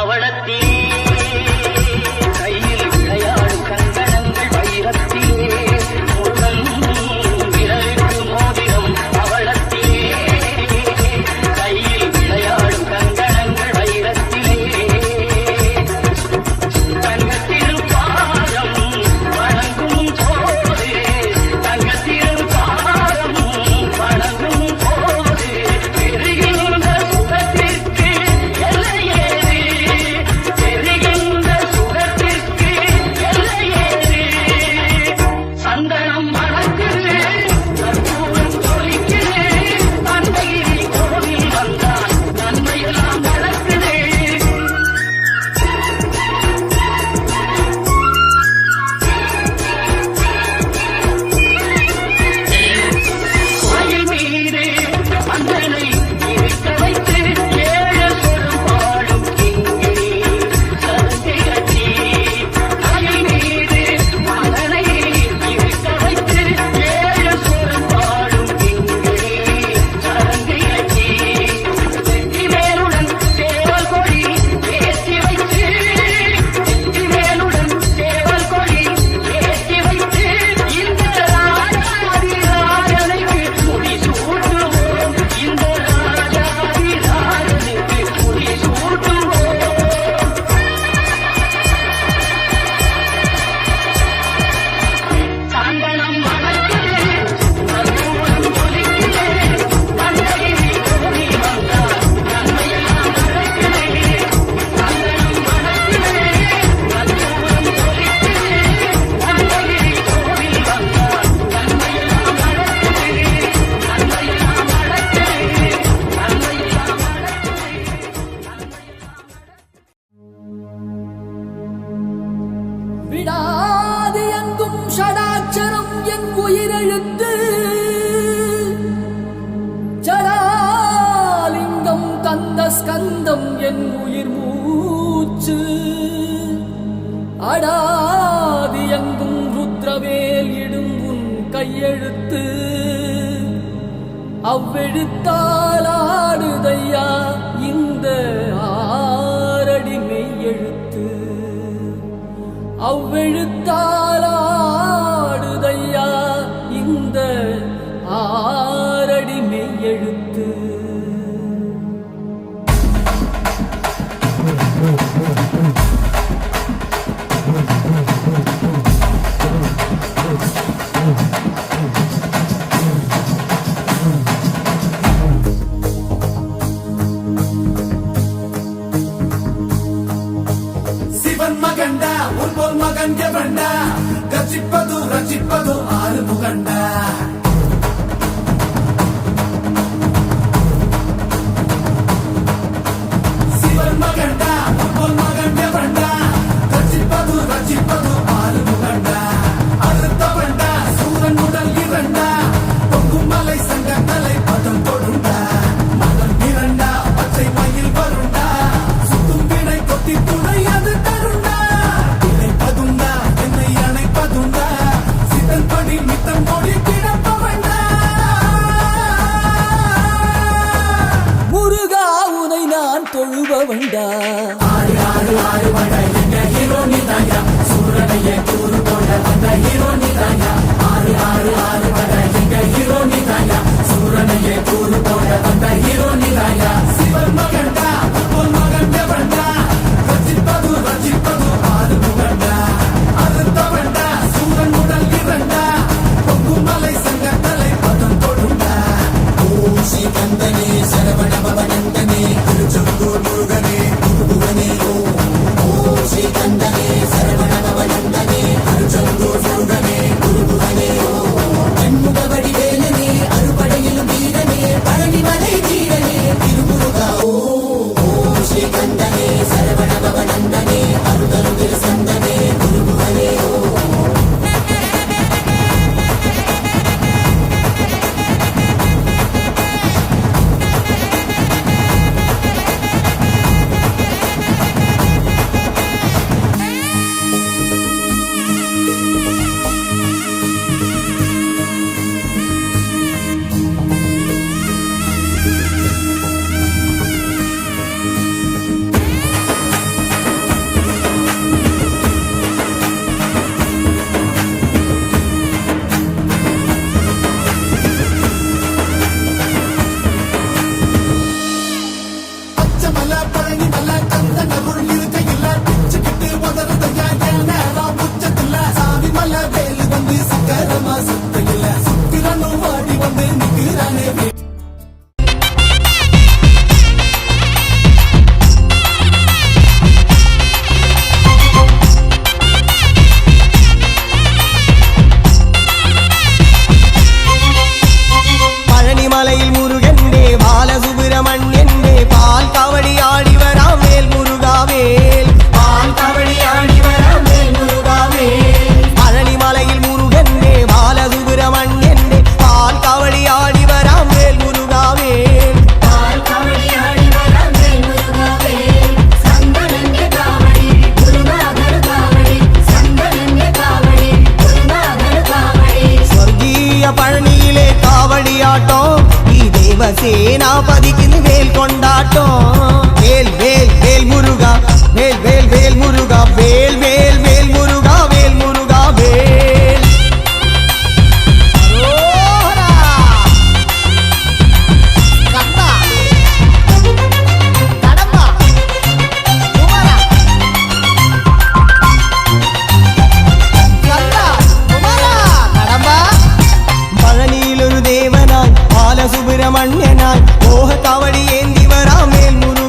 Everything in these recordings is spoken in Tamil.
வைரத்தி ரத்தம் என் உயிர் மூச்சு அடாதி எங்கும் ருத்ரவேல் இடும் உன் கையெழுத்து அவ்வெழுத்தால் ஆடுதையா இந்த ஆரடி மெய்யெழுத்து அவ்வெழுத்தால் ஆடுதையா இந்த ஆரடி மெய்யெழுத்து சிவன் மகண்டா உன்போல் மகன் எவண்டா கச்சிப்பது ரச்சிப்பது ஆறு முகண்டா சிவன் மகண்டா உன்போல் மகன் எவண்டா கச்சிப்பது ரச்சிப்பது ஆறு முகண்டா அறுத்தவண்டா சூரன் உடல் இரண்டா பொங்கும் மலை சங்க தலை பதம் தொடுண்டா மகன் இரண்டா பச்சை மயில் வருண்டா சுத்தும் வினை கொத்தி துணை அது தருண்டா இணைப்பதுண்டா என்னை அணைப்பதுண்டா சித்தன் படி மித்தம் கொடி கிடப்பவண்டா முருகா உனை நான் தொழுபவண்டா ஆறு ஆறு ஆறு வடை எங்க ஹீரோ நீதாயா சூரனையே கூறு போட வந்த ஹீரோ நீதாயா ஆறு ஆறு ஆறு வடை எங்க ஹீரோ நீதாயா சூரனையே கூறு போட வந்த ஹீரோ நீதாயா சிவன் மகண்டா உன் மகன் எவண்டா ரச்சிப்பது ரச்சிப்பது ஆறு முகண்டா அறுத்தவண்டா சூரன் உடல் இரண்டா பொங்கும் மலை சங்க தலை பதம் தொடுண்டா ஓம் ஸ்ரீ கந்தனே சரவண பவனந்தனே திருச்செந்தூர் முருகனே குருகுகனே ஓம் ஸ்ரீ கந்தனே சரவண பவனந்தனே திருச்செந்தூர் முருகனே குருகுகனே கண்முகவடி வேலனே அறுபடையிலும் வீரனே பழனிமலை வீரனே திருமுருகா ஓம் ஸ்ரீ கந்தனே சரவண பவனந்தனே அருதரு சந்தனே குருகுகனே பச்சமல பழனிமல கந்தன் அருள் இருக்கையில் பிச்சுக்கிட்டு உதறதையா என் நேரம் உச்சத்துல சாமி மலை வேலு வந்து சக்கரமா சுத்தையில சுத்திரனும் வாடி வந்து நிக்கிறானே பழனிமலையில் முருகன்றே பாலசுப்பிரமணியன்றே பால் காவடி ஆடி வராம் வேல் முருகாவேல் பால் காவடி ஆடி வராம் வேல் முருகாவேல் பழனிமலையில் முருகன்றே பாலசுப்பிரமணியன்றே பால் காவடி ஆடி வராம் வேல் முருகாவேல் பால் காவடி ஆடி வராம் வேல் முருகாவேல் சந்தனங்க காவடி குருநாதர் காவடி சந்தனங்க காவடி குருநாதர் காவடி ஸ்வர்கீய பழனியிலே காவடி ஆட்டம் தேவசேனாபதிக்கு வேல் கொண்டாட்டம் வேல் வேல் வேல் முருகா வேல் வேல் வேல் முருகா வேல் வேல் வேல் முருகா வேல் முருகா வேல் கந்தா கடம்பா குமாரா கந்தா குமாரா கடம்பா பழனியில் ஒரு தேவனாய் பாலசுப்பிரமணியனாய் மோக காவடி ஏந்தி வராம் வேல் முருகா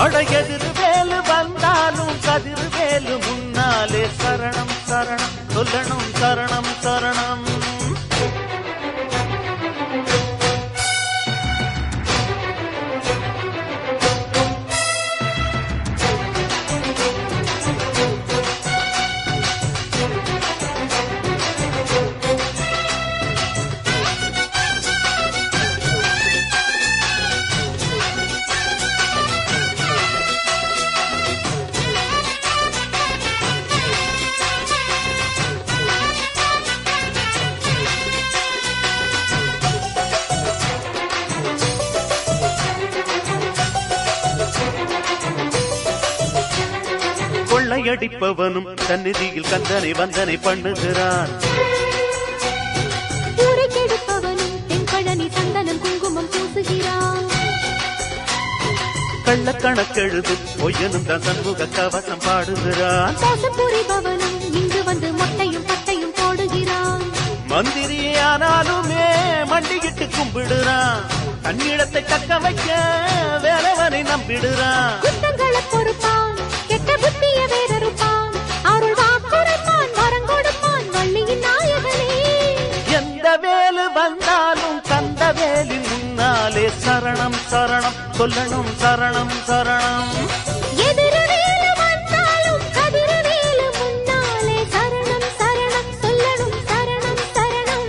அடையதிரு வேலு வந்தாலும் கதிர் வேலு முன்னாலே சரணம் சரணம் சொல்லணும் சரணம் சரணம். கொள்ளையடிப்பவனும் சந்நிதியில் கந்தனை வந்தனை பண்ணுகிறான். ஊரைக்கெடுப்பவனும் தென்பழனி சந்தனம் குங்குமம் பூசுகிறான். கள்ளக்கணக்கெழுதும் பொய்யனும் தான் சண்முக கவசம் பாடுகிறான். மோசம் புரிபவனும் இங்கு வந்து மொட்டையும் பட்டையும் போடுகிறான். மந்திரியானாலுமே மண்டிகிட்டு கும்பிடுறான். தன்னிடத்தை தக்க வைக்க வேலவனை நம்பிடுறான். குத்தங்களை பொறுப்பான், கெட்ட புத்திய வேறறுப்பான். அருள் வாக்குரைப்பான், வரம் கொடுப்பான் வள்ளியின் நாயகனே. எந்த வேலு வந்தாலும் கந்த வேலின் முன்னாலே சரணம் சரணம் சொல்லணும் சரணம் சரணம். எதிரவேலு வந்தாலும் கதிரவேலு முன்னாலே சரணம் சரணம் சொல்லணும் சரணம் சரணம்.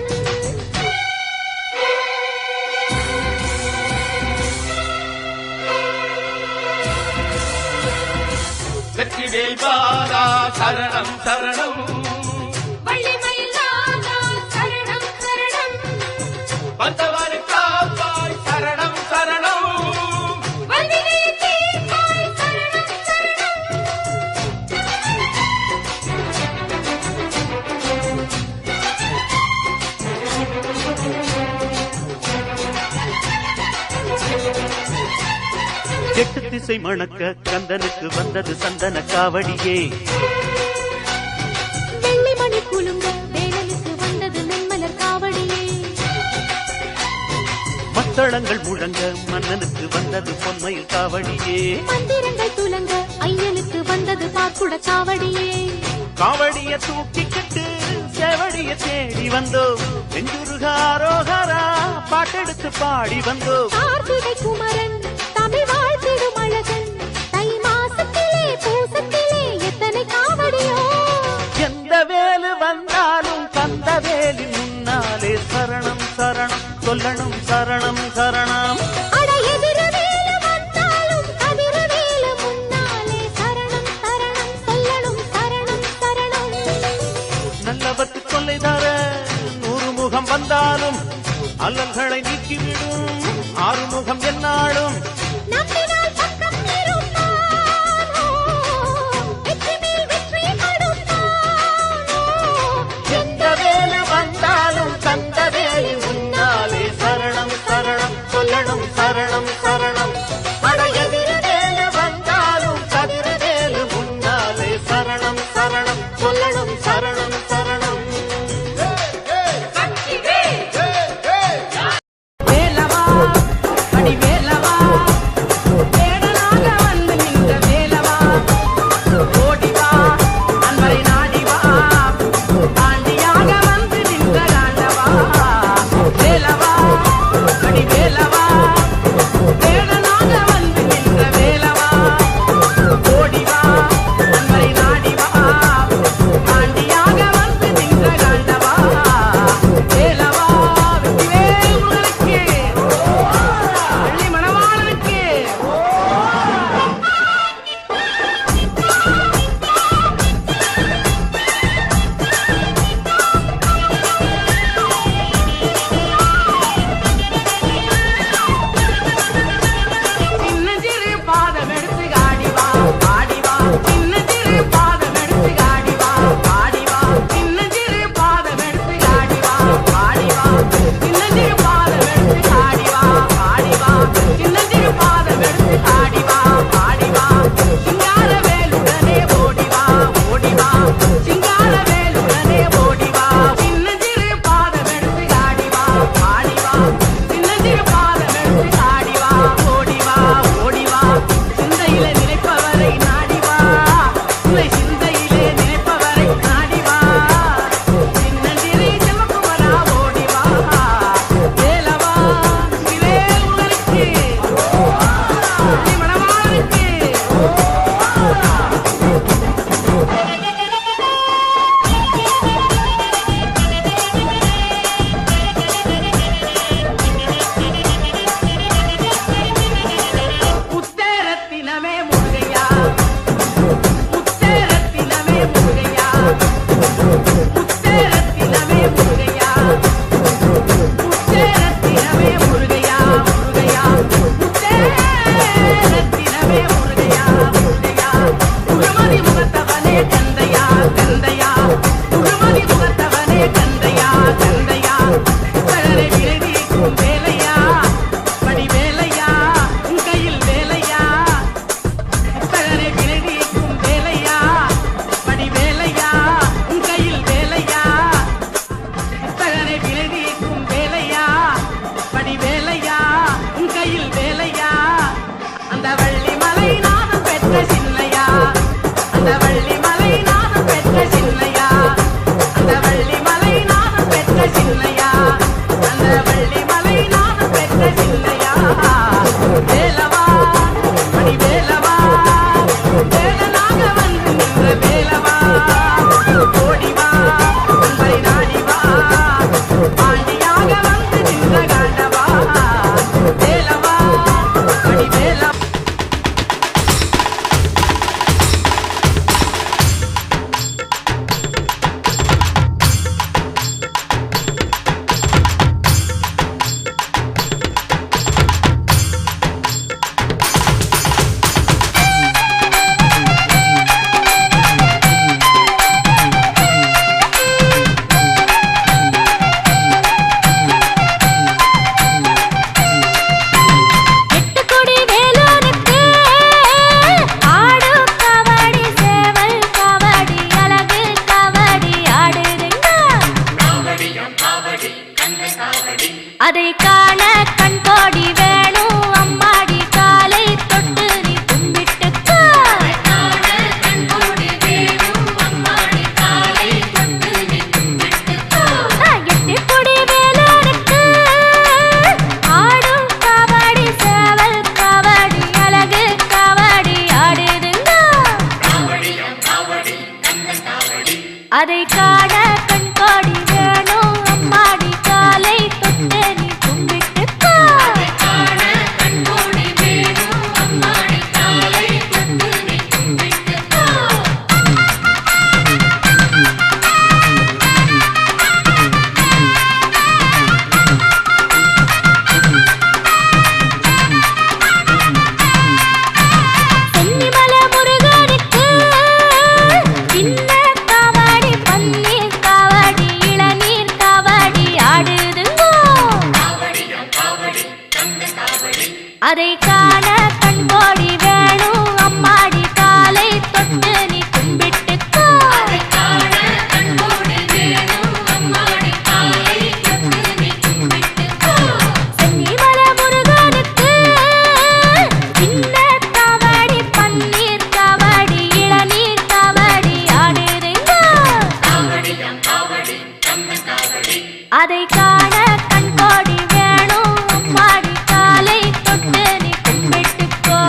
வெற்றிவேல் பாலா சரணம் சரணம். வள்ளிமயில் நாதா சரணம் சரணம். வந்தவரை காப்பாய் சரணம் சரணம். வல்வினை தீர்ப்பாய் சரணம் சரணம். எட்டு திசை மணக்க கந்தனுக்கு வந்தது சந்தன காவடியே. வெள்ளிமணி குலுங்க வேலனுக்கு வந்தது நென்மலர் காவடியே. மத்தளங்கள் முழங்க மன்னனுக்கு வந்தது பொன்மயில் காவடியே. மந்திரங்கள் துலங்க ஐயனுக்கு வந்தது பாக்குட காவடியே. காவடிய தூக்கிக்கிட்டு செவடிய தேடி வந்தோம். நெஞ்சுருகாரோகரா பாட்டெடுத்து பாடி வந்தோம். கார்த்திகை குமரன் தமிழ் வாழ்த்திடும் அழகன். தை மாசத்திலே பூசத்திலே எத்தனை காவடியோ. எந்த வேலு வந்தாலும் கந்த வேலி முன்னாலே சரணம் சரணம் சொல்லணும் சரணம் சரணம். அட எதிரவேலு வந்தாலும் கதிரவேலு முன்னாலே சரணம் சரணம் சொல்லணும் சரணம் சரணம். நல்லவர்க்கு தொல்லை தர 100 முகம் வந்தாலும் அல்லல்களை நீக்கிவிடும் ஆறுமுகம் என்னாலும். நம்பினால் பக்கம் இருப்பானோ, வெற்றி மேல் வெற்றி கொடுப்பானோ. எந்த வேலு வந்தாலும் கந்த வேலி முன்னாலே சரணம் சரணம் சொல்லணும் சரணம் சரணம். அட எதிர்வேலு வந்தாலும் கதிர்வேலு முன்னாலே சரணம் சரணம் சொல்லணும் சரணம் சரணம். வேலவா அடி வேலவா வேடனாக வந்து நின்ற வேலவா ஓடிவா அன்பரை நாடிவா ஆண்டியாக வந்து நின்ற ஆண்டவா வேலவா அடி வேலவா வேடனாக வந்து நின்ற வேலவா ஓடிவா அன்பரை நாடிவா ஆண்டியாக வந்து நின்ற ஆண்டவா வேலவா வெற்றிவேல் முருகனுக்கு வள்ளி மணவாளனுக்கு. கண்கோடி வேணும் அம்மாடி காலை தொட்டு நீ கும்பிட்டுக்கோ எட்டுக்குடி வேலனுக்கு ஆடும் காவடி சேவல் காவடி அழகு காவடி ஆடுதுங்க அதை காண கண்கோடி வேணும் அம்மாடி காலை தொட்டு நீ கும்பிட்டுக்கோ சென்னிமலை முருகனுக்கு சின்ன காவடி பன்னீர் காவடி இளநீர் காவடி ஆடுதுங்கோ அதை காண கண்கோடி வேணும் அம்மாடி காலை தொட்டு நீ கும்பிட்டுக்கோ சென்னிமலை முருகனுக்கு சின்ன காவடி பன்னீர் காவடி இளநீர் காவடி ஆடுதுங்கோ அதை காண கண்கோடி வேணும் அம்மாடி காலை தொட்டு நீ கும்பிட்டுக்கோ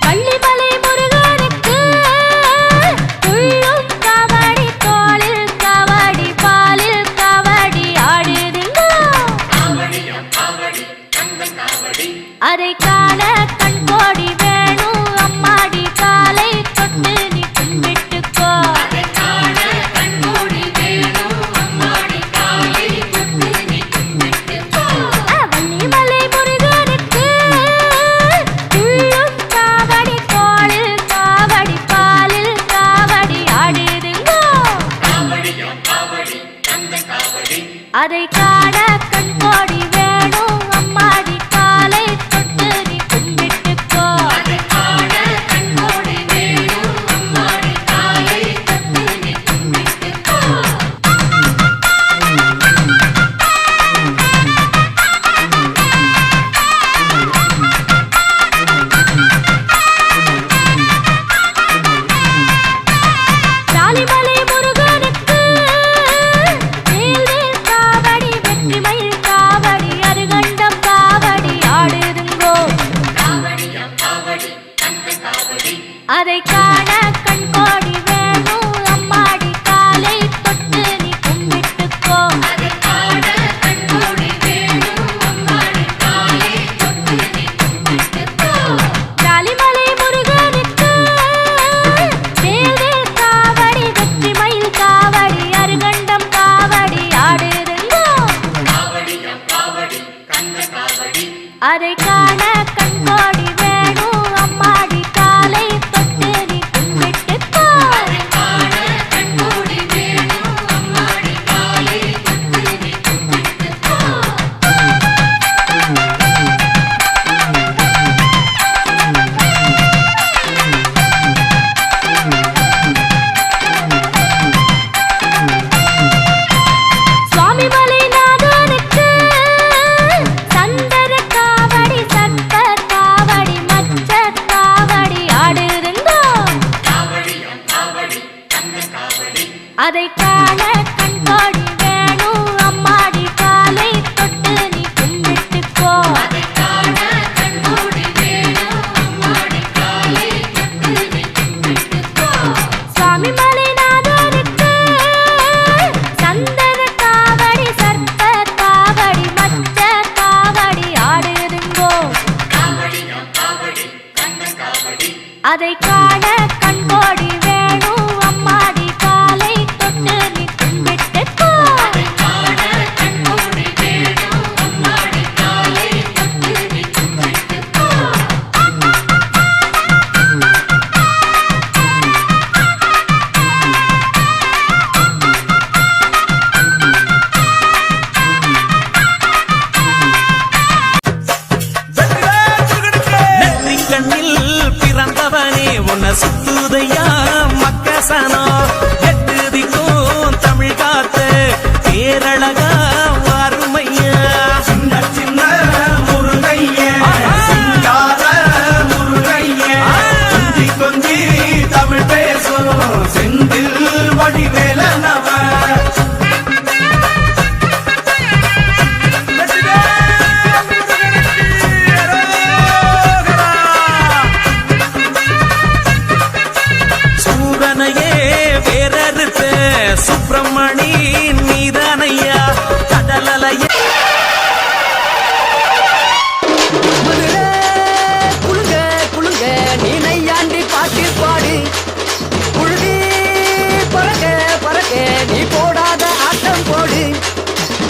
பள்ளிமலை முருகனுக்கு துள்ளும் காவடி தோளில் காவடி பாலில் காவடி ஆடுதுங்கோ அதை காண கண்கோடி வேணும் அம்மாடி காலை தொட்டு நீ கும்பிட்டுக்கோ வள்ளிமலை முருகனுக்கு துள்ளும் காவடி தோளில் காவடி பாலில் காவடி ஆடுதுங்கோ அதை காண கண்கோடி வேணும் அம்மாடி காலை தொட்டு நீ கும்பிட்டுக்கோ ஜாலிமலை முருகனுக்கு வேல்வேல் காவடி வெற்றிமயில் காவடி அருகண்டம் காவடி ஆடுதுங்கோ அதை காண கண்கோடி வேணும் அம்மாடி காலை தொட்டு நீ கும்பிட்டுக்கோ ஜாலிமலை முருகனுக்கு வேல்வேல் காவடி வெற்றிமயில் காவடி அருகண்டம் காவடி ஆடுதுங்கோ அதை காண கண்கோடி வேணும் அம்மாடி காலை தொட்டு நீ கும்பிட்டுக்கோ சுவாமிமலை நாதனுக்கு சந்தர காவடி சர்ப்ப காவடி மச்ச காவடி ஆடுதுங்கோ அதை காண கண்கோடி வேணும் அம்மாடி காலை தொட்டு நீ கும்பிட்டுக்கோ சுவாமிமலை நாதனுக்கு சந்தன காவடி சர்ப்ப காவடி மச்ச காவடி ஆடுதுங்கோ அதை காண கண்கோடி வேணும் அம்மாடி காலை தொட்டு நீ கும்பிட்டுக்கோ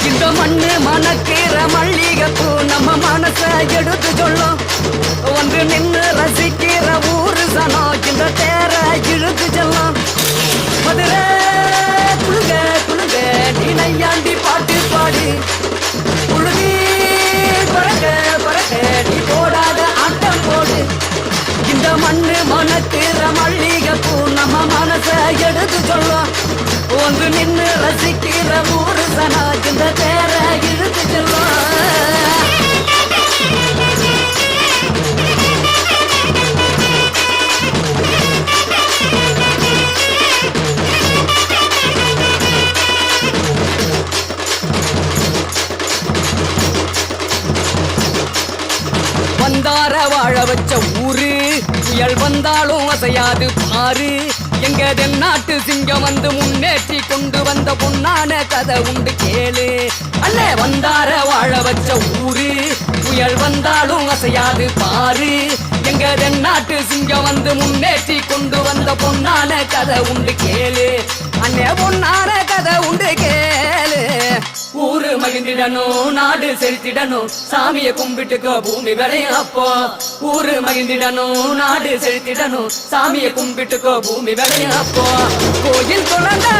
இந்த மண்ணு மணக்கிற மல்லிகைப்பூ நம்ம மனச எடுத்து சொல்லும் வந்து நின்று ரசிக்கிற ஊரு சனம் இந்த தேர இழுத்து செல்லும் மதுரை குழுங்க குழுங்க நீ நையாண்டி பாட்டு பாடு குழுதி பறக்க பறக்க நீ போடாத ஆட்டம் போடு இந்த மண்ணு மணக்கிற மல்லிகைப்பூ நம்ம மனச எடுத்து சொல்லும் வந்து நின்று ரசிக்கிற ஊரு சனா இந்த தேர இழுத்து செல்லும் வந்தார வாழ வச்ச ஊரு புயல் வந்தாலும் அசையாது பாரு எங்க தென்னாட்டு சிங்கம் வந்து முன்னேற்றி கொண்டு வந்த பொன்னான கதை உண்டு கேளு அல்ல வந்தார வாழ வச்ச ஊரு புயல் வந்தாலும் அசையாது பாரு எங்க தென்னாட்டு சிங்கம் வந்து முன்னேற்றி கொண்டு வந்த பொன்னான கதை உண்டு கேளு அண்ணே பொன்னான கதை உண்டு கேளு ஊரு மகிழ்ந்திடணும் நாடு செலுத்திடணும் சாமியை கும்பிட்டுக்கோ பூமி விளையும் அப்போ ஊரு மகிழ்ந்திடணும் நாடு செலுத்திடணும் சாமியை கும்பிட்டுக்கோ பூமி விளையும் அப்போ கோயில் குழந்தா